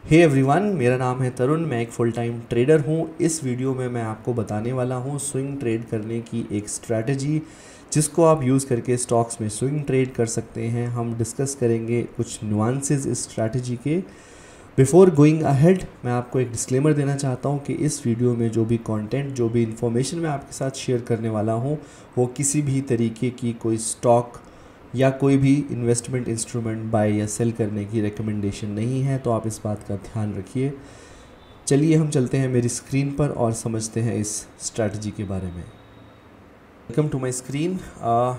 Hey everyone, मेरा नाम है तरुण। मैं एक फुल टाइम ट्रेडर हूँ। इस वीडियो में मैं आपको बताने वाला हूँ स्विंग ट्रेड करने की एक स्ट्रैटेजी जिसको आप यूज़ करके स्टॉक्स में स्विंग ट्रेड कर सकते हैं। हम डिस्कस करेंगे कुछ नुआंसेस इस स्ट्रैटेजी के। बिफोर गोइंग अहेड, मैं आपको एक डिस्क्लेमर देना चाहता हूँ कि इस वीडियो में जो भी कंटेंट, जो भी इन्फॉर्मेशन मैं आपके साथ शेयर करने वाला हूँ वो किसी भी तरीके की कोई स्टॉक या कोई भी इन्वेस्टमेंट इंस्ट्रूमेंट बाय या सेल करने की रिकमेंडेशन नहीं है, तो आप इस बात का ध्यान रखिए। चलिए हम चलते हैं मेरी स्क्रीन पर और समझते हैं इस स्ट्रैटेजी के बारे में। Welcome to my screen.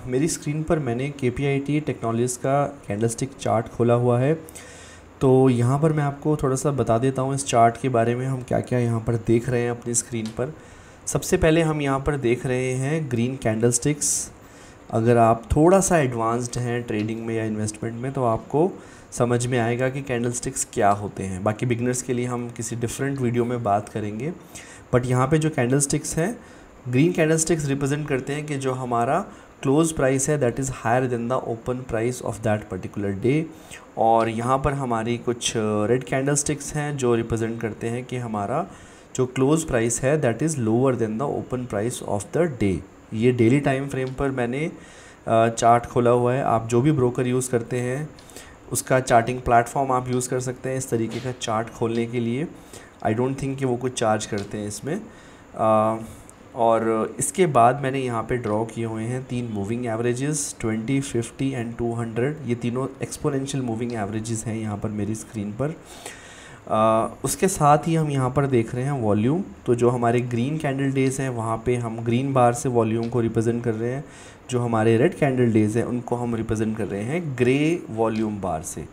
मेरी स्क्रीन पर मैंने KPIT टेक्नोलॉजीज़ का कैंडलस्टिक चार्ट खोला हुआ है। तो यहाँ पर मैं आपको थोड़ा सा बता देता हूँ इस चार्ट के बारे में, हम क्या क्या यहाँ पर देख रहे हैं अपनी स्क्रीन पर। सबसे पहले हम यहाँ पर देख रहे हैं ग्रीन कैंडलस्टिक्स। अगर आप थोड़ा सा एडवांस्ड हैं ट्रेडिंग में या इन्वेस्टमेंट में तो आपको समझ में आएगा कि कैंडलस्टिक्स क्या होते हैं। बाकी बिगनर्स के लिए हम किसी डिफरेंट वीडियो में बात करेंगे। बट यहाँ पे जो कैंडलस्टिक्स हैं, ग्रीन कैंडलस्टिक्स रिप्रेजेंट करते हैं कि जो हमारा क्लोज प्राइस है that is higher than the open price of that particular day. और यहाँ पर हमारी कुछ रेड कैंडलस्टिक्स हैं जो रिप्रेजेंट करते हैं कि हमारा जो क्लोज प्राइस है that is lower than the open price of the day. ये डेली टाइम फ्रेम पर मैंने चार्ट खोला हुआ है। आप जो भी ब्रोकर यूज़ करते हैं उसका चार्टिंग प्लेटफॉर्म आप यूज़ कर सकते हैं इस तरीके का चार्ट खोलने के लिए। आई डोंट थिंक कि वो कुछ चार्ज करते हैं इसमें। और इसके बाद मैंने यहाँ पे ड्रॉ किए हुए हैं 3 मूविंग एवरेजेस, 20, 50 एंड 200। ये तीनों एक्सपोनेंशियल मूविंग एवरेजेस हैं यहाँ पर मेरी स्क्रीन पर। उसके साथ ही हम यहाँ पर देख रहे हैं वॉल्यूम। तो जो हमारे ग्रीन कैंडल डेज़ हैं वहाँ पे हम ग्रीन बार से वॉल्यूम को रिप्रेजेंट कर रहे हैं। जो हमारे रेड कैंडल डेज़ हैं उनको हम रिप्रेजेंट कर रहे हैं ग्रे वॉल्यूम बार से।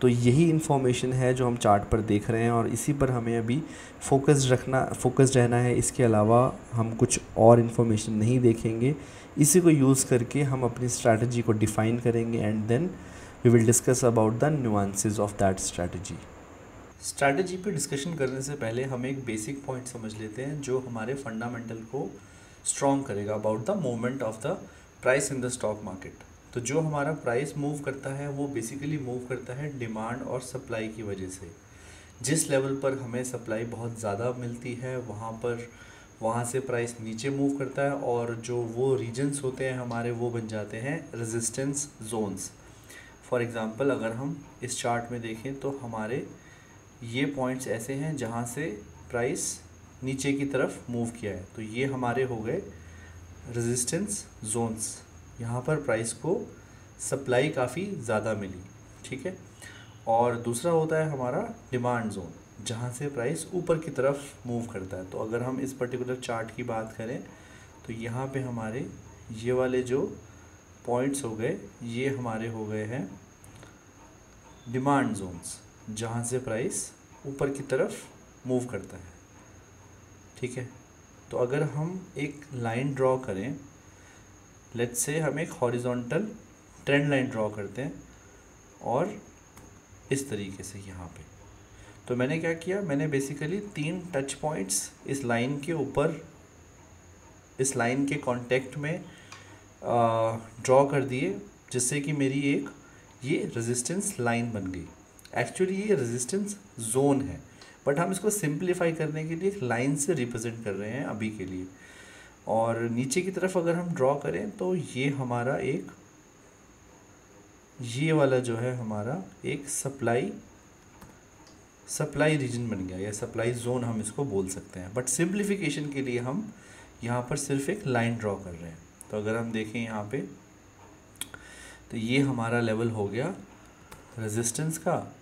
तो यही इन्फॉर्मेशन है जो हम चार्ट पर देख रहे हैं और इसी पर हमें अभी फोकस्ड रहना है। इसके अलावा हम कुछ और इन्फॉर्मेशन नहीं देखेंगे। इसी को यूज़ करके हम अपनी स्ट्रैटेजी को डिफ़ाइन करेंगे and then we will discuss about the nuances of that strategy. Strategy पे डिस्कशन करने से पहले हम एक बेसिक पॉइंट समझ लेते हैं जो हमारे फंडामेंटल को स्ट्रॉन्ग करेगा about the movement of the price in the stock market. तो जो हमारा प्राइस मूव करता है वो बेसिकली मूव करता है डिमांड और सप्लाई की वजह से। जिस लेवल पर हमें सप्लाई बहुत ज़्यादा मिलती है वहाँ से प्राइस नीचे मूव करता है और जो वो रीजन्स होते हैं हमारे वो बन जाते हैं रेजिस्टेंस जोन्स। फॉर एग्ज़ाम्पल अगर हम इस चार्ट में देखें तो हमारे ये पॉइंट्स ऐसे हैं जहाँ से प्राइस नीचे की तरफ मूव किया है। तो ये हमारे हो गए रेजिस्टेंस जोन्स। यहाँ पर प्राइस को सप्लाई काफ़ी ज़्यादा मिली, ठीक है। और दूसरा होता है हमारा डिमांड जोन जहाँ से प्राइस ऊपर की तरफ मूव करता है। तो अगर हम इस पर्टिकुलर चार्ट की बात करें तो यहाँ पे हमारे ये वाले जो पॉइंट्स हो गए ये हमारे हो गए हैं डिमांड जोन्स जहाँ से प्राइस ऊपर की तरफ मूव करता है, ठीक है। तो अगर हम एक लाइन ड्रॉ करें, लेट्स से हम एक हॉरिजॉन्टल ट्रेंड लाइन ड्रॉ करते हैं और इस तरीके से यहाँ पे। तो मैंने क्या किया, मैंने बेसिकली 3 टच पॉइंट्स इस लाइन के ऊपर, इस लाइन के कांटेक्ट में ड्रॉ कर दिए जिससे कि मेरी एक ये रेजिस्टेंस लाइन बन गई। एक्चुअली ये रेजिस्टेंस जोन है बट हम इसको सिंप्लीफाई करने के लिए एक लाइन से रिप्रेजेंट कर रहे हैं अभी के लिए। और नीचे की तरफ अगर हम ड्रॉ करें तो ये हमारा एक, ये वाला जो है हमारा एक सप्लाई रीजन बन गया या सप्लाई जोन हम इसको बोल सकते हैं। बट सिंप्लीफिकेशन के लिए हम यहाँ पर सिर्फ एक लाइन ड्रॉ कर रहे हैं। तो अगर हम देखें यहाँ पे तो ये हमारा लेवल हो गया रेजिस्टेंस का,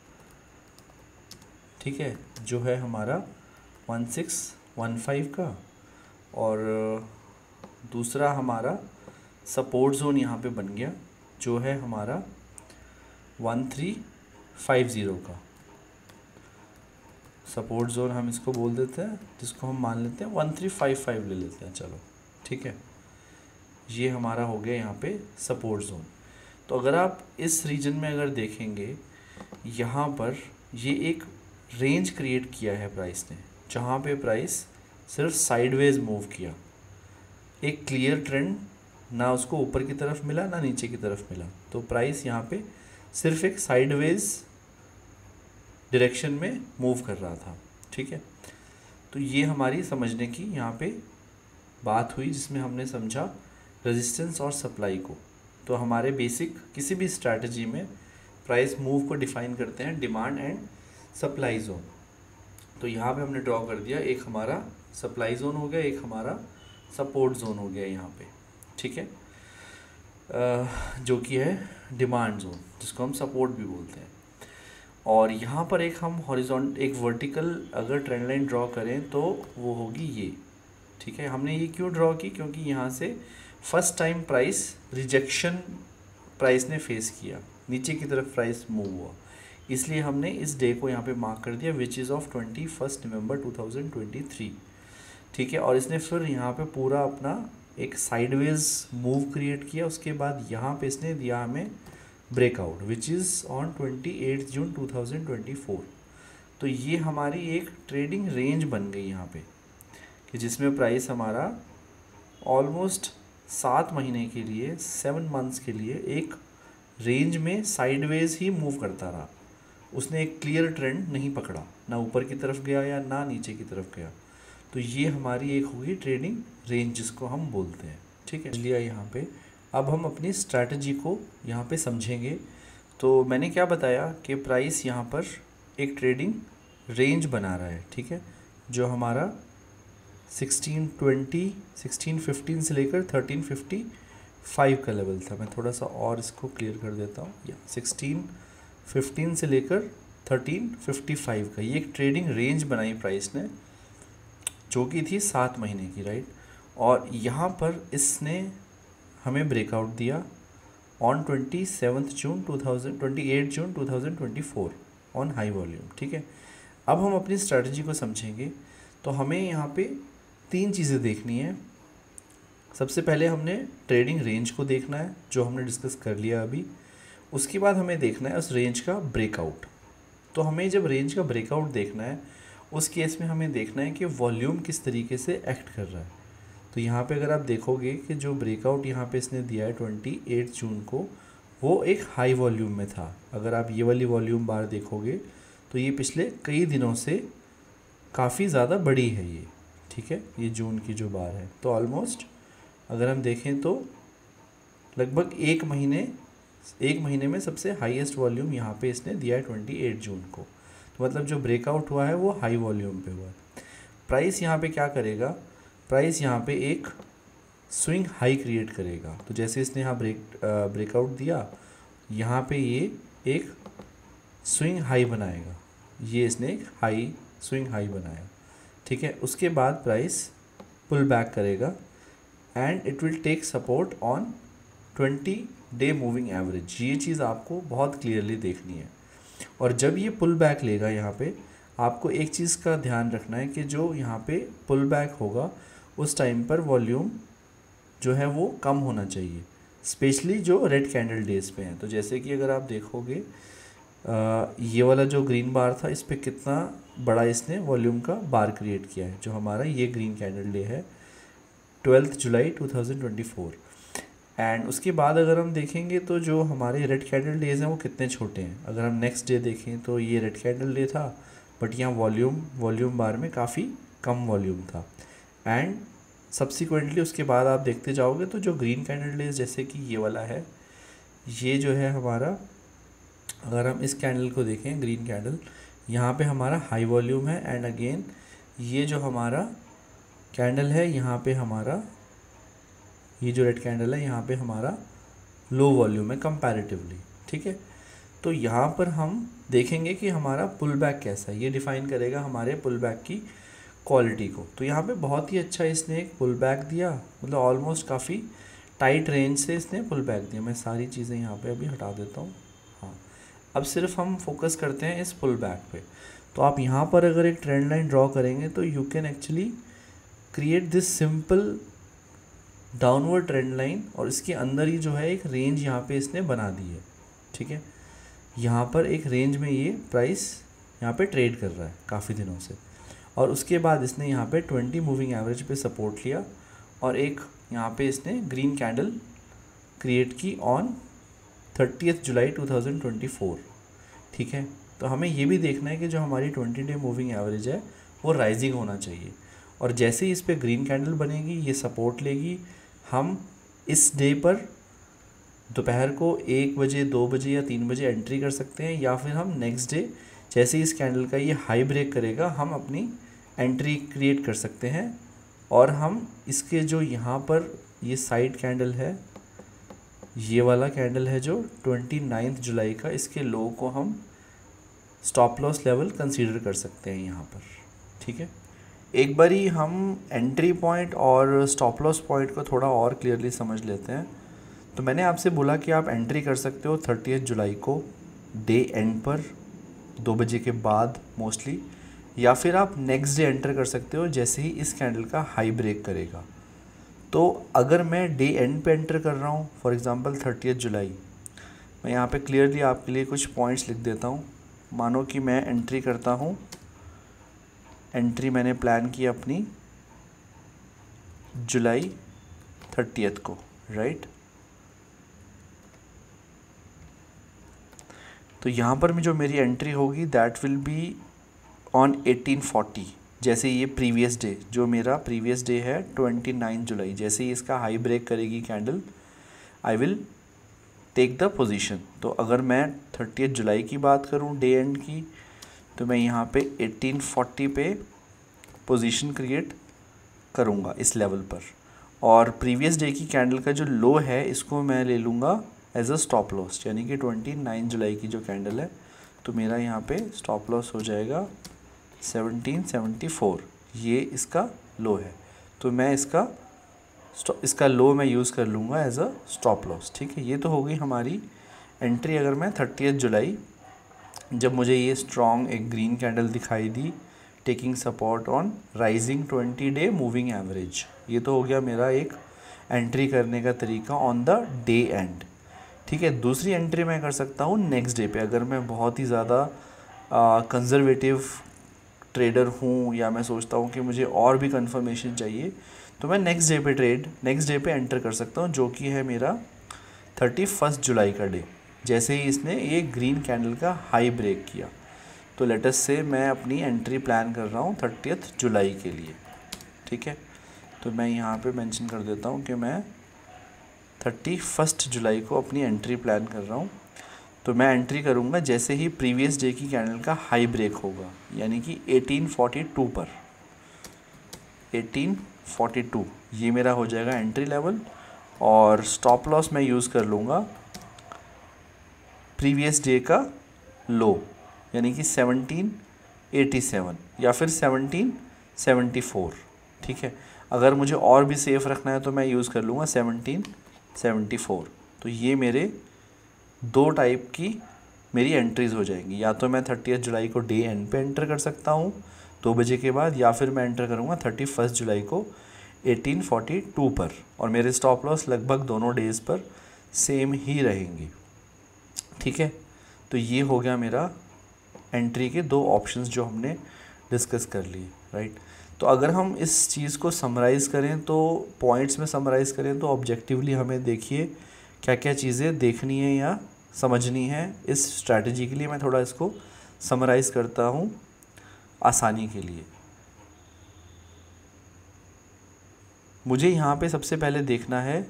ठीक है, जो है हमारा 1615 का। और दूसरा हमारा सपोर्ट जोन यहाँ पे बन गया जो है हमारा 1350 का। सपोर्ट जोन हम इसको बोल देते हैं, जिसको हम मान लेते हैं 1355 ले लेते हैं, चलो ठीक है। ये हमारा हो गया यहाँ पे सपोर्ट जोन। तो अगर आप इस रीजन में अगर देखेंगे यहाँ पर ये एक रेंज क्रिएट किया है प्राइस ने जहाँ पे प्राइस सिर्फ साइडवेज मूव किया। एक क्लियर ट्रेंड ना उसको ऊपर की तरफ मिला ना नीचे की तरफ मिला। तो प्राइस यहाँ पे सिर्फ एक साइडवेज डायरेक्शन में मूव कर रहा था। ठीक है, तो ये हमारी समझने की यहाँ पे बात हुई, जिसमें हमने समझा रेजिस्टेंस और सप्लाई को। तो हमारे बेसिक किसी भी स्ट्रैटेजी में प्राइस मूव को डिफाइन करते हैं डिमांड एंड सप्लाई जोन। तो यहाँ पे हमने ड्रॉ कर दिया, एक हमारा सप्लाई जोन हो गया, एक हमारा सपोर्ट जोन हो गया यहाँ पे। ठीक है, जो कि है डिमांड जोन, जिसको हम सपोर्ट भी बोलते हैं। और यहाँ पर एक हम हॉरिजॉन्टल एक वर्टिकल अगर ट्रेंड लाइन ड्रॉ करें तो वो होगी ये। ठीक है, हमने ये क्यों ड्रॉ की, क्योंकि यहाँ से first time price rejection price ने फेस किया, नीचे की तरफ प्राइस मूव हुआ, इसलिए हमने इस डे को यहाँ पे मार्क कर दिया, विच इज़ ऑफ 21 नवंबर 2023। ठीक है, और इसने फिर यहाँ पे पूरा अपना एक साइडवेज मूव क्रिएट किया। उसके बाद यहाँ पे इसने दिया हमें ब्रेकआउट, विच इज़ ऑन 28 जून 2024। तो ये हमारी एक ट्रेडिंग रेंज बन गई यहाँ पे, कि जिसमें प्राइस हमारा ऑलमोस्ट 7 महीने के लिए, 7 मंथ्स के लिए एक रेंज में साइडवेज ही मूव करता रहा। उसने एक क्लियर ट्रेंड नहीं पकड़ा, ना ऊपर की तरफ गया या ना नीचे की तरफ गया। तो ये हमारी एक होगी ट्रेडिंग रेंज, जिसको हम बोलते हैं। ठीक है, लिया यहाँ पे। अब हम अपनी स्ट्रैटेजी को यहाँ पे समझेंगे। तो मैंने क्या बताया कि प्राइस यहाँ पर एक ट्रेडिंग रेंज बना रहा है। ठीक है, जो हमारा 1620 1615 से लेकर 1355 का लेवल था। मैं थोड़ा सा और इसको क्लियर कर देता हूँ, या 1615 से लेकर 1355 का, ये एक ट्रेडिंग रेंज बनाई प्राइस ने, जो कि थी 7 महीने की, राइट। और यहाँ पर इसने हमें ब्रेकआउट दिया on 28 June 2024 on high volume. ठीक है, अब हम अपनी स्ट्रैटेजी को समझेंगे। तो हमें यहाँ पे 3 चीज़ें देखनी है। सबसे पहले हमने ट्रेडिंग रेंज को देखना है, जो हमने डिस्कस कर लिया अभी। उसके बाद हमें देखना है उस रेंज का ब्रेकआउट। तो हमें जब रेंज का ब्रेकआउट देखना है, उस केस में हमें देखना है कि वॉल्यूम किस तरीके से एक्ट कर रहा है। तो यहाँ पे अगर आप देखोगे कि जो ब्रेकआउट यहाँ पे इसने दिया है 28 जून को, वो एक हाई वॉल्यूम में था। अगर आप ये वाली वॉल्यूम बार देखोगे तो ये पिछले कई दिनों से काफ़ी ज़्यादा बड़ी है ये। ठीक है, ये जून की जो बार है, तो ऑलमोस्ट अगर हम देखें तो लगभग एक महीने में सबसे हाईएस्ट वॉल्यूम यहाँ पे इसने दिया है 28 जून को। तो मतलब जो ब्रेकआउट हुआ है वो हाई वॉल्यूम पे हुआ है। प्राइस यहाँ पे क्या करेगा, प्राइस यहाँ पे एक स्विंग हाई क्रिएट करेगा। तो जैसे इसने यहाँ ब्रेकआउट दिया, यहाँ पे ये एक स्विंग हाई बनाएगा, ये इसने एक हाई स्विंग हाई बनाया। ठीक है, उसके बाद प्राइस पुल बैक करेगा and it will take support on 20 day moving average. ये चीज़ आपको बहुत क्लियरली देखनी है। और जब ये पुल बैक लेगा, यहाँ पे आपको एक चीज़ का ध्यान रखना है कि जो यहाँ पे पुल बैक होगा उस टाइम पर वॉल्यूम जो है वो कम होना चाहिए, स्पेशली जो रेड कैंडल डेज पे हैं। तो जैसे कि अगर आप देखोगे ये वाला जो ग्रीन बार था, इस पे कितना बड़ा इसने वॉल्यूम का बार क्रिएट किया है। जो हमारा ये ग्रीन कैंडल डे है 12 जुलाई 2024। एंड उसके बाद अगर हम देखेंगे तो जो हमारे रेड कैंडल डेज हैं वो कितने छोटे हैं। अगर हम नेक्स्ट डे देखें तो ये रेड कैंडल डे था, बट यहाँ वॉल्यूम बार में काफ़ी कम वॉल्यूम था। एंड सब्सिक्वेंटली उसके बाद आप देखते जाओगे तो जो ग्रीन कैंडल डेज, जैसे कि ये वाला है, ये जो है हमारा, अगर हम इस कैंडल को देखें ग्रीन कैंडल, यहाँ पे हमारा हाई वॉल्यूम है। एंड अगेन ये जो हमारा कैंडल है, यहाँ पे हमारा ये जो रेड कैंडल है, यहाँ पे हमारा लो वॉल्यूम है कंपैरेटिवली। ठीक है, तो यहाँ पर हम देखेंगे कि हमारा पुल बैक कैसा है, ये डिफ़ाइन करेगा हमारे पुल बैक की क्वालिटी को। तो यहाँ पे बहुत ही अच्छा इसने एक पुल बैक दिया, मतलब ऑलमोस्ट काफ़ी टाइट रेंज से इसने पुल बैक दिया। मैं सारी चीज़ें यहाँ पे अभी हटा देता हूँ। हाँ, अब सिर्फ हम फोकस करते हैं इस पुल बैक पे। तो आप यहाँ पर अगर एक ट्रेंड लाइन ड्रॉ करेंगे तो you can actually create this simple downward trend line, और इसके अंदर ही जो है एक रेंज यहाँ पे इसने बना दी है। ठीक है, यहाँ पर एक रेंज में ये प्राइस यहाँ पे ट्रेड कर रहा है काफ़ी दिनों से। और उसके बाद इसने यहाँ पे 20 मूविंग एवरेज पे सपोर्ट लिया, और एक यहाँ पे इसने ग्रीन कैंडल क्रिएट की ऑन 30 जुलाई 2024। ठीक है, तो हमें ये भी देखना है कि जो हमारी 20 डे मूविंग एवरेज है वो राइजिंग होना चाहिए, और जैसे ही इस पर ग्रीन कैंडल बनेगी ये सपोर्ट लेगी, हम इस डे पर दोपहर को 1 बजे 2 बजे या 3 बजे एंट्री कर सकते हैं, या फिर हम नेक्स्ट डे जैसे ही इस कैंडल का ये हाई ब्रेक करेगा हम अपनी एंट्री क्रिएट कर सकते हैं। और हम इसके जो यहाँ पर ये साइड कैंडल है, ये वाला कैंडल है जो 29 जुलाई का, इसके लो को हम स्टॉप लॉस लेवल कंसीडर कर सकते हैं यहाँ पर। ठीक है, एक बारी हम एंट्री पॉइंट और स्टॉप लॉस पॉइंट को थोड़ा और क्लियरली समझ लेते हैं। तो मैंने आपसे बोला कि आप एंट्री कर सकते हो 30 जुलाई को डे एंड पर 2 बजे के बाद मोस्टली, या फिर आप नेक्स्ट डे एंटर कर सकते हो जैसे ही इस कैंडल का हाई ब्रेक करेगा। तो अगर मैं डे एंड पे एंटर कर रहा हूँ, फॉर एग्जांपल 30 जुलाई, मैं यहाँ पे क्लियरली आपके लिए कुछ पॉइंट्स लिख देता हूँ। मानो कि मैं एंट्री करता हूँ, एंट्री मैंने प्लान की अपनी जुलाई 30 को, राइट। तो यहाँ पर जो मेरी एंट्री होगी दैट विल बी ऑन 1840, जैसे ये प्रीवियस डे, जो मेरा प्रीवियस डे है 29 जुलाई, जैसे ही इसका हाई ब्रेक करेगी candle I will take the position. तो अगर मैं 30 जुलाई की बात करूँ डे एंड की, तो मैं यहाँ पे 1840 पे पोजीशन क्रिएट करूँगा इस लेवल पर, और प्रीवियस डे की कैंडल का जो लो है इसको मैं ले लूँगा एज अ स्टॉप लॉस, यानी कि 29 जुलाई की जो कैंडल है। तो मेरा यहाँ पे स्टॉप लॉस हो जाएगा 1774, ये इसका लो है, तो मैं इसका लो मैं यूज़ कर लूँगा एज अ स्टॉप लॉस। ठीक है, ये तो हो गई हमारी एंट्री। अगर मैं 30 जुलाई जब मुझे ये स्ट्रॉन्ग एक ग्रीन कैंडल दिखाई दी taking support on rising 20 day moving average, ये तो हो गया मेरा एक एंट्री करने का तरीका ऑन द डे एंड। ठीक है, दूसरी एंट्री मैं कर सकता हूँ नेक्स्ट डे पे। अगर मैं बहुत ही ज़्यादा कंजर्वेटिव ट्रेडर हूँ, या मैं सोचता हूँ कि मुझे और भी कंफर्मेशन चाहिए, तो मैं नेक्स्ट डे पे एंटर कर सकता हूँ, जो कि है मेरा 31 जुलाई का डे, जैसे ही इसने ये ग्रीन कैंडल का हाई ब्रेक किया। तो लेट अस से मैं अपनी एंट्री प्लान कर रहा हूँ 30 जुलाई के लिए। ठीक है, तो मैं यहाँ पे मेंशन कर देता हूँ कि मैं 31 जुलाई को अपनी एंट्री प्लान कर रहा हूँ। तो मैं एंट्री करूँगा जैसे ही प्रीवियस डे की कैंडल का हाई ब्रेक होगा, यानी कि 1842 पर। 1842 ये मेरा हो जाएगा एंट्री लेवल, और स्टॉप लॉस मैं यूज़ कर लूँगा प्रीवियस डे का लो, यानी कि 1787 या फिर 1774। ठीक है, अगर मुझे और भी सेफ रखना है तो मैं यूज़ कर लूँगा 1774। तो ये मेरे दो टाइप की मेरी एंट्रीज़ हो जाएंगी, या तो मैं 30 जुलाई को डे एंड पे एंटर कर सकता हूँ 2 बजे के बाद, या फिर मैं एंटर करूँगा 31 जुलाई को 1842 पर, और मेरे स्टॉप लॉस लगभग दोनों डेज़ पर सेम ही रहेंगी। ठीक है, तो ये हो गया मेरा एंट्री के दो ऑप्शंस जो हमने डिस्कस कर लिए, राइट। तो अगर हम इस चीज़ को समराइज़ करें, तो पॉइंट्स में समराइज़ करें, तो ऑब्जेक्टिवली हमें देखिए क्या क्या चीज़ें देखनी है या समझनी है इस स्ट्रैटेजी के लिए। मैं थोड़ा इसको समराइज़ करता हूँ आसानी के लिए। मुझे यहाँ पे सबसे पहले देखना है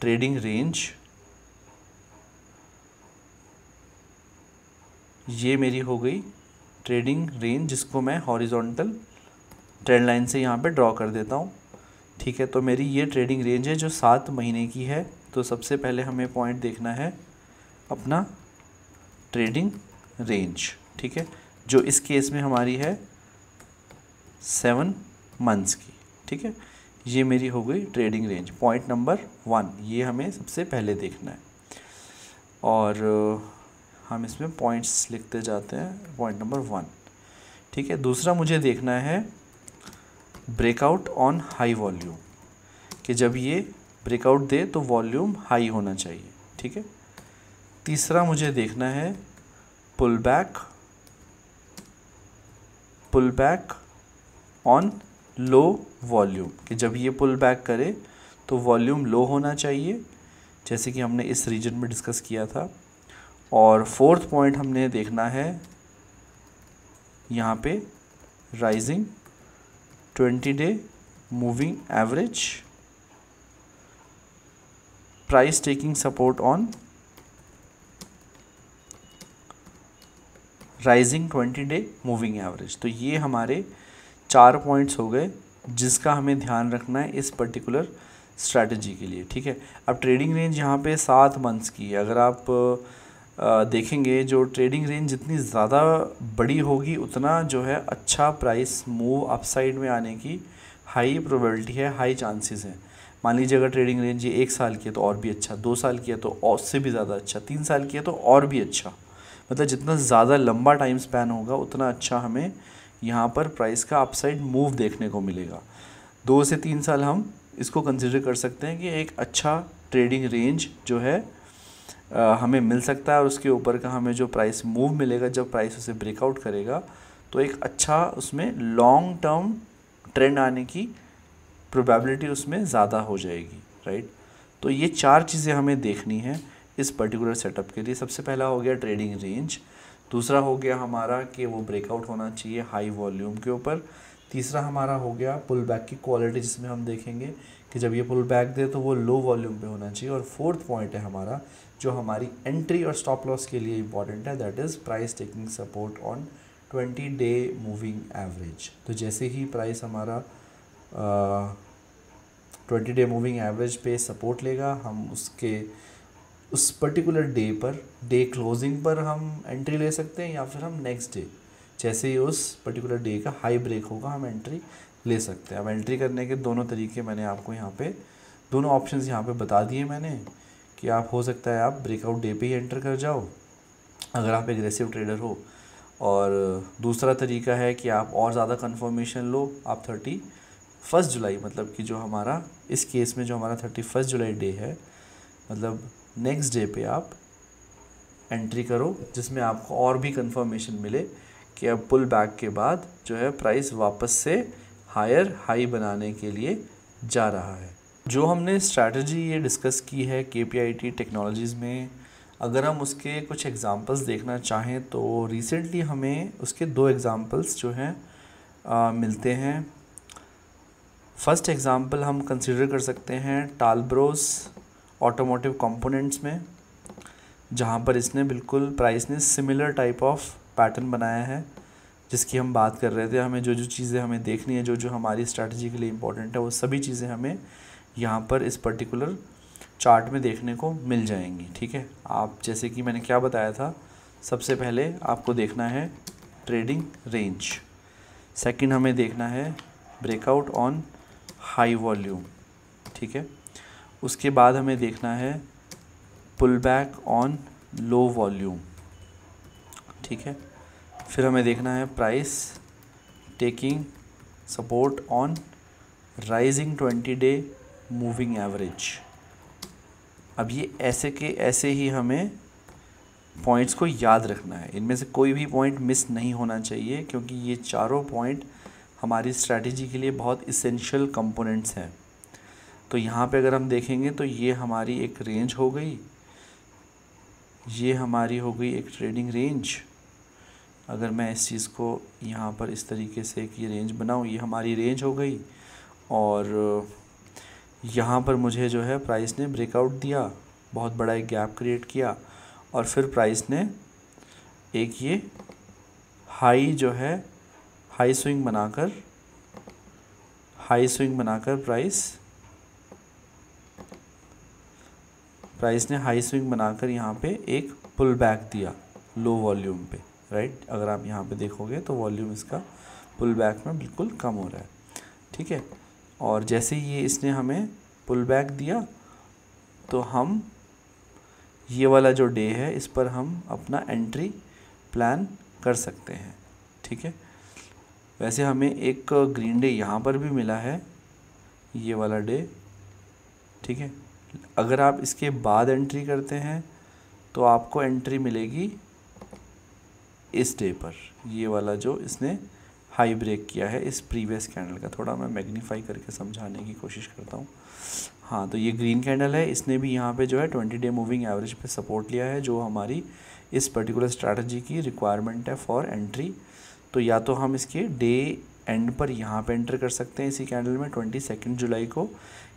ट्रेडिंग रेंज, ये मेरी हो गई ट्रेडिंग रेंज, जिसको मैं हॉरिजॉन्टल ट्रेंड लाइन से यहाँ पे ड्रॉ कर देता हूँ। ठीक है, तो मेरी ये ट्रेडिंग रेंज है जो 7 महीने की है। तो सबसे पहले हमें पॉइंट देखना है अपना ट्रेडिंग रेंज। ठीक है, जो इस केस में हमारी है 7 मंथ्स की। ठीक है, ये मेरी हो गई ट्रेडिंग रेंज। पॉइंट नंबर 1 ये हमें सबसे पहले देखना है, और हम इसमें पॉइंट्स लिखते जाते हैं। पॉइंट नंबर 1, ठीक है। दूसरा मुझे देखना है ब्रेकआउट ऑन हाई वॉल्यूम, कि जब ये ब्रेकआउट दे तो वॉल्यूम हाई होना चाहिए। ठीक है। तीसरा मुझे देखना है pull back on low volume, कि जब ये पुल बैक करे तो वॉल्यूम लो होना चाहिए, जैसे कि हमने इस रीजन में डिस्कस किया था। और फोर्थ पॉइंट हमने देखना है यहाँ पे rising 20-day moving average, price taking support on rising 20-day moving average. तो ये हमारे 4 पॉइंट्स हो गए जिसका हमें ध्यान रखना है इस पर्टिकुलर स्ट्रैटेजी के लिए, ठीक है। अब ट्रेडिंग रेंज यहाँ पे 7 मंथ्स की है। अगर आप देखेंगे जो ट्रेडिंग रेंज जितनी ज़्यादा बड़ी होगी उतना जो है अच्छा प्राइस मूव अपसाइड में आने की हाई प्रोबेबिलिटी है, हाई चांसेस हैं। मान लीजिए अगर ट्रेडिंग रेंज ये 1 साल की है तो और भी अच्छा, 2 साल की है तो उससे भी ज़्यादा अच्छा, 3 साल की है तो और भी अच्छा। मतलब जितना ज़्यादा लंबा टाइम स्पैन होगा उतना अच्छा हमें यहाँ पर प्राइस का अपसाइड मूव देखने को मिलेगा। 2 से 3 साल हम इसको कंसिडर कर सकते हैं कि एक अच्छा ट्रेडिंग रेंज जो है हमें मिल सकता है, और उसके ऊपर का हमें जो प्राइस मूव मिलेगा जब प्राइस उसे ब्रेकआउट करेगा तो एक अच्छा उसमें लॉन्ग टर्म ट्रेंड आने की प्रोबेबिलिटी उसमें ज़्यादा हो जाएगी, राइट। तो ये 4 चीज़ें हमें देखनी है इस पर्टिकुलर सेटअप के लिए। सबसे पहला हो गया ट्रेडिंग रेंज, दूसरा हो गया हमारा कि वो ब्रेकआउट होना चाहिए हाई वॉल्यूम के ऊपर, तीसरा हमारा हो गया पुल बैक की क्वालिटी जिसमें हम देखेंगे कि जब ये पुल बैक दे तो वो लो वॉल्यूम पे होना चाहिए, और फोर्थ पॉइंट है हमारा जो हमारी एंट्री और स्टॉप लॉस के लिए इंपॉर्टेंट है, that is price taking support on 20-day moving average. तो जैसे ही प्राइस हमारा 20-day मूविंग एवरेज पे सपोर्ट लेगा, हम उसके उस पर्टिकुलर डे पर, डे क्लोजिंग पर हम एंट्री ले सकते हैं, या फिर हम नेक्स्ट डे जैसे ही उस पर्टिकुलर डे का हाई ब्रेक होगा हम एंट्री ले सकते हैं। अब एंट्री करने के दोनों तरीके मैंने आपको यहाँ पे, दोनों ऑप्शंस यहाँ पे बता दिए मैंने कि आप हो सकता है आप ब्रेकआउट डे पे ही एंटर कर जाओ अगर आप एग्रेसिव ट्रेडर हो, और दूसरा तरीका है कि आप और ज़्यादा कंफर्मेशन लो, आप 31 जुलाई मतलब कि जो हमारा इस केस में जो हमारा 31 जुलाई डे है, मतलब नेक्स्ट डे पे आप एंट्री करो जिसमें आपको और भी कंफर्मेशन मिले कि अब पुल बैक के बाद जो है प्राइस वापस से हायर हाई बनाने के लिए जा रहा है। जो हमने स्ट्रैटेजी ये डिस्कस की है KPIT टेक्नोलॉजीज़ में, अगर हम उसके कुछ एग्जांपल्स देखना चाहें तो रिसेंटली हमें उसके 2 एग्जांपल्स जो हैं मिलते हैं। फर्स्ट एग्जांपल हम कंसिडर कर सकते हैं टालब्रोस ऑटोमोटिव कंपोनेंट्स में, जहाँ पर इसने बिल्कुल प्राइस ने सिमिलर टाइप ऑफ पैटर्न बनाया है जिसकी हम बात कर रहे थे। हमें जो जो चीज़ें हमें देखनी है, जो जो हमारी स्ट्रैटेजी के लिए इम्पोर्टेंट है, वो सभी चीज़ें हमें यहाँ पर इस पर्टिकुलर चार्ट में देखने को मिल जाएंगी, ठीक है। आप जैसे कि मैंने क्या बताया था, सबसे पहले आपको देखना है ट्रेडिंग रेंज, सेकंड हमें देखना है ब्रेकआउट ऑन हाई वॉल्यूम, ठीक है। उसके बाद हमें देखना है pull back on low volume, ठीक है। फिर हमें देखना है price taking support on rising 20-day moving average. अब ये ऐसे के ऐसे ही हमें पॉइंट्स को याद रखना है, इनमें से कोई भी पॉइंट मिस नहीं होना चाहिए क्योंकि ये चारों पॉइंट हमारी स्ट्रैटेजी के लिए बहुत इसेंशियल कंपोनेंट्स हैं। तो यहाँ पे अगर हम देखेंगे तो ये हमारी एक रेंज हो गई, ये हमारी हो गई एक ट्रेडिंग रेंज। अगर मैं इस चीज़ को यहाँ पर इस तरीके से कि रेंज बनाऊँ, ये हमारी रेंज हो गई, और यहाँ पर मुझे जो है प्राइस ने ब्रेकआउट दिया, बहुत बड़ा एक गैप क्रिएट किया, और फिर प्राइस ने एक ये हाई जो है हाई स्विंग बनाकर प्राइस ने हाई स्विंग बनाकर यहाँ पे एक पुल बैक दिया लो वॉल्यूम पे, राइट। अगर आप यहाँ पे देखोगे तो वॉल्यूम इसका पुल बैक में बिल्कुल कम हो रहा है, ठीक है। और जैसे ही ये इसने हमें पुल बैक दिया तो हम ये वाला जो डे है इस पर हम अपना एंट्री प्लान कर सकते हैं, ठीक है। वैसे हमें एक ग्रीन डे यहाँ पर भी मिला है, ये वाला डे, ठीक है। अगर आप इसके बाद एंट्री करते हैं तो आपको एंट्री मिलेगी इस डे पर, ये वाला जो इसने हाई ब्रेक किया है इस प्रीवियस कैंडल का। थोड़ा मैं मैग्नीफाई करके समझाने की कोशिश करता हूँ। हाँ, तो ये ग्रीन कैंडल है, इसने भी यहाँ पे जो है 20-day मूविंग एवरेज पे सपोर्ट लिया है, जो हमारी इस पर्टिकुलर स्ट्रैटेजी की रिक्वायरमेंट है फॉर एंट्री। तो या तो हम इसके डे एंड पर यहाँ पे एंटर कर सकते हैं इसी कैंडल में 22 जुलाई को,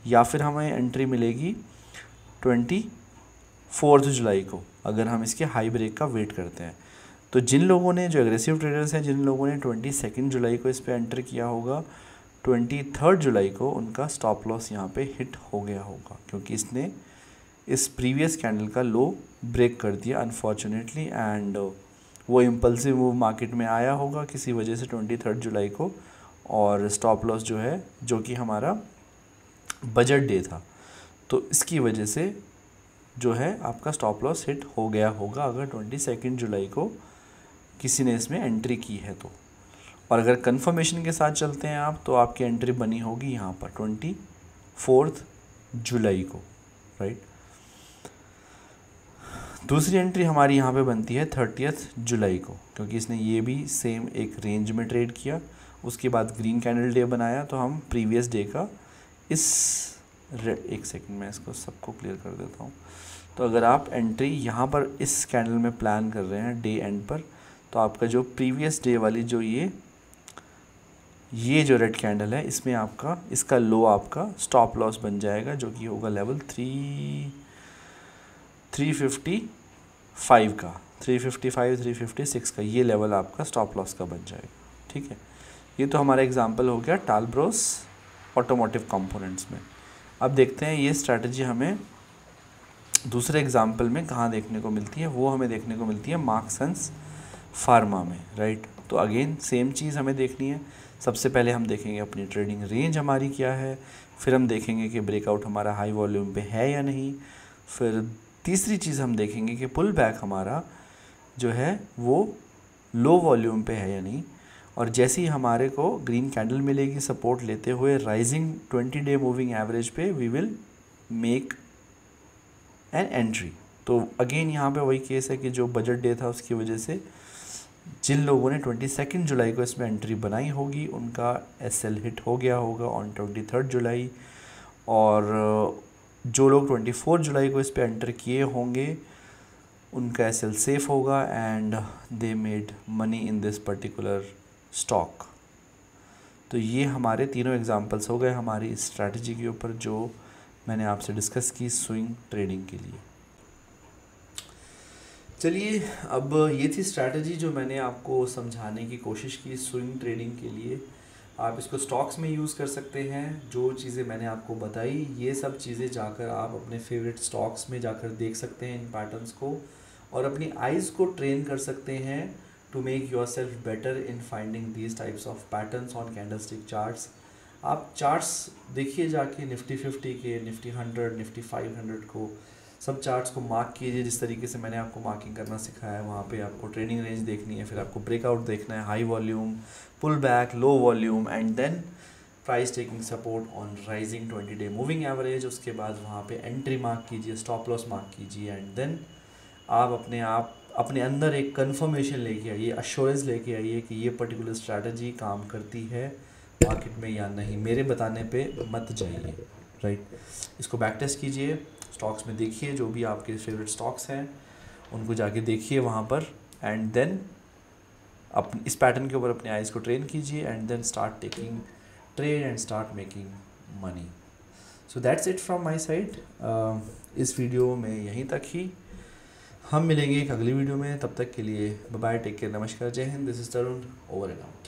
या फिर हमें एंट्री मिलेगी 24 जुलाई को अगर हम इसके हाई ब्रेक का वेट करते हैं। तो जिन लोगों ने, जो एग्रेसिव ट्रेडर्स हैं, जिन लोगों ने 22 जुलाई को इस पर एंटर किया होगा, 23 जुलाई को उनका स्टॉप लॉस यहाँ पे हिट हो गया होगा, क्योंकि इसने इस प्रीवियस कैंडल का लो ब्रेक कर दिया अनफॉर्चुनेटली, एंड वो इम्पल्सिव मूव मार्केट में आया होगा किसी वजह से 23 जुलाई को, और स्टॉप लॉस जो है, जो कि हमारा बजट डे था, तो इसकी वजह से जो है आपका स्टॉप लॉस हिट हो गया होगा अगर 22 जुलाई को किसी ने इसमें एंट्री की है तो। और अगर कंफर्मेशन के साथ चलते हैं आप, तो आपकी एंट्री बनी होगी यहाँ पर 24 जुलाई को, राइट। दूसरी एंट्री हमारी यहाँ पे बनती है 30 जुलाई को, क्योंकि इसने ये भी सेम एक रेंज में ट्रेड किया, उसके बाद ग्रीन कैंडल डे बनाया, तो हम प्रीवियस डे का एक सेकंड में इसको सबको क्लियर कर देता हूँ। तो अगर आप एंट्री यहाँ पर इस कैंडल में प्लान कर रहे हैं डे एंड पर, तो आपका जो प्रीवियस डे वाली जो ये जो रेड कैंडल है, इसमें आपका, इसका लो आपका स्टॉप लॉस बन जाएगा, जो कि होगा लेवल 355 का, 355 356 का, ये लेवल आपका स्टॉप लॉस का बन जाएगा, ठीक है। ये तो हमारा एग्जांपल हो गया टालब्रोस ऑटोमोटिव कंपोनेंट्स में। अब देखते हैं ये स्ट्रैटेजी हमें दूसरे एग्जांपल में कहाँ देखने को मिलती है। वो हमें देखने को मिलती है मार्क्सन्स फार्मा में, राइट। तो अगेन सेम चीज़ हमें देखनी है। सबसे पहले हम देखेंगे अपनी ट्रेडिंग रेंज हमारी क्या है, फिर हम देखेंगे कि ब्रेकआउट हमारा हाई वॉल्यूम पे है या नहीं, फिर तीसरी चीज़ हम देखेंगे कि पुल बैक हमारा जो है वो लो वॉल्यूम पे है या नहीं। और जैसे ही हमारे को ग्रीन कैंडल मिलेगी सपोर्ट लेते हुए राइजिंग 20 डे मूविंग एवरेज पे, we will make an entry. तो अगेन यहाँ पे वही केस है कि जो बजट डे था उसकी वजह से जिन लोगों ने 22 जुलाई को इसमें एंट्री बनाई होगी उनका एसएल हिट हो गया होगा ऑन 23 जुलाई, और जो लोग 24 जुलाई को इस पे एंटर किए होंगे उनका एसएल सेफ होगा, and they made money in this particular stock. तो ये हमारे तीनों एग्जांपल्स हो गए हमारी स्ट्रैटेजी के ऊपर जो मैंने आपसे डिस्कस की स्विंग ट्रेडिंग के लिए। चलिए, अब ये थी स्ट्रैटेजी जो मैंने आपको समझाने की कोशिश की स्विंग ट्रेडिंग के लिए। आप इसको स्टॉक्स में यूज़ कर सकते हैं। जो चीज़ें मैंने आपको बताई ये सब चीज़ें जाकर आप अपने फेवरेट स्टॉक्स में जाकर देख सकते हैं इन पैटर्न्स को, और अपनी आइज़ को ट्रेन कर सकते हैं to make yourself better in finding these types of patterns on candlestick charts. आप चार्ट्स देखिए जाके निफ्टी 50 के, निफ्टी 100, निफ्टी 500 को, सब चार्ट्स को मार्क कीजिए जिस तरीके से मैंने आपको मार्किंग करना सिखाया है। वहाँ पे आपको ट्रेडिंग रेंज देखनी है, फिर आपको ब्रेकआउट देखना है, high volume, pull back, low volume, and then price taking support on rising 20 day moving average. उसके बाद वहाँ पे एंट्री मार्क कीजिए, स्टॉप लॉस मार्क कीजिए, एंड देन आप अपने अंदर एक कन्फर्मेशन लेके आइए, अश्योरेंस लेके आइए कि ये पर्टिकुलर स्ट्रैटेजी काम करती है मार्केट में या नहीं। मेरे बताने पे मत जाइए, राइट। इसको बैक टेस्ट कीजिए, स्टॉक्स में देखिए, जो भी आपके फेवरेट स्टॉक्स हैं उनको जाके देखिए वहाँ पर, एंड देन इस पैटर्न के ऊपर अपने आइज़ को ट्रेन कीजिए, and then start taking trade and start making money. So that's it from my side. इस वीडियो में यहीं तक ही, हम मिलेंगे एक अगली वीडियो में। तब तक के लिए बाय बाय, टेक केयर, नमस्कार, जय Hind. This is Tarun, over and out.